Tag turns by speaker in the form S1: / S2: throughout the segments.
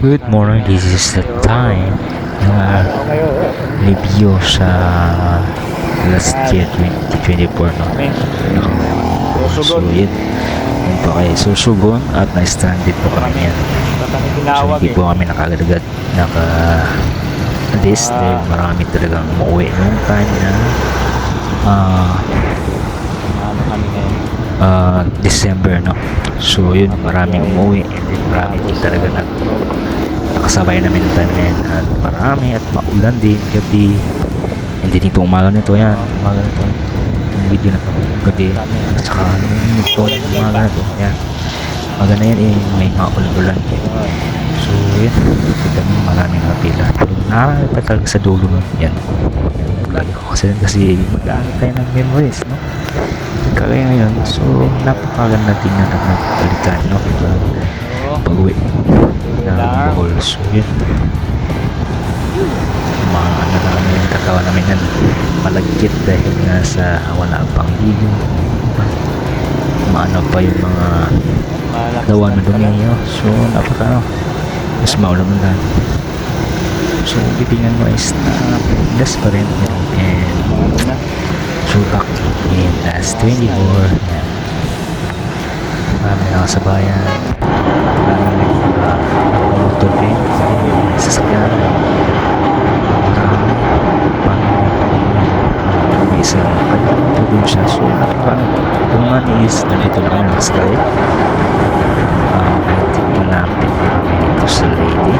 S1: Good morning, this is the time na review sa last year 2024 no? So yun, yun po kayo susugon at na-stranded po kami yan. So hindi po kami nakagad-agad naka-alis dahil marami talagang umuwi noong time na December no. So yun, maraming umuwi and then marami din talaga nakasabay namin ng time na yan at marami at maulan din gabi and then ito umaga nito yan, umaga nito yung video na ito gabi at saka nito umaga na ito yan, umaga na yan may maulan-ulan. So yun, kita mo maraming napila pero nakakita talaga sa dulo nun yan lagi ko kasi mag-aaral tayo ng memories no, kagaya ngayon. So napakaganda din na nagbalikan no, pag-uwi ng Bohol. So yun, mga ano namin yung katawan namin yan malagkit dahil nga sa wala pang ligo, maano pa yung mga dawan na dumi no? So napaka mas maulan lang. So bibingan mo is das pa rin and so back in last 24 marami nakasabayan, marami motor din sasakyan, may isa probinsya. So naman is nandito naman ang sky malapit namin ito sa lady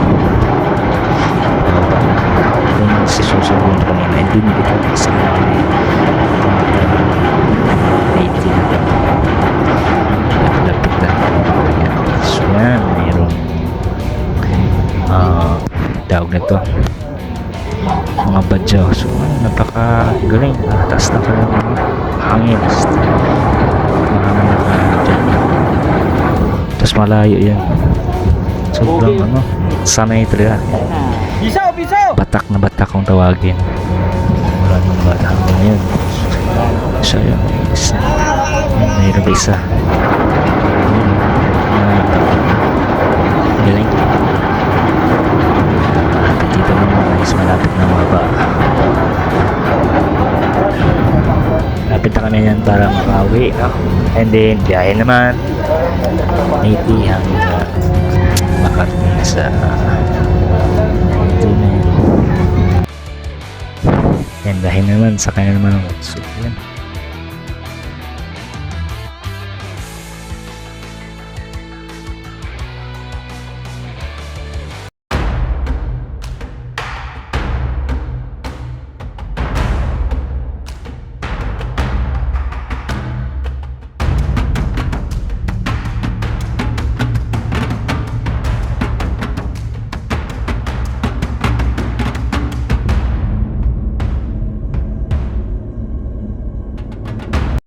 S1: kung si susunod kami na hindi ito sa namin 18 lapit na yan. So yan, mayroong tawag na ito mga badyaw. So napakagaling, taas na kayo ng hangin, marami na kayo dyan tapos malayo yan, sobrang ano, sanay talaga, batak na batak kung tawagin, wala nang bata hanggang ngayon. So yun, mayroon pa isa galing dito naman guys, malapit na maba, lapit na kami yan para makauwi and then biyahe naman Haiti hanggang Makati sa ito na yan and dahil naman sa kanya naman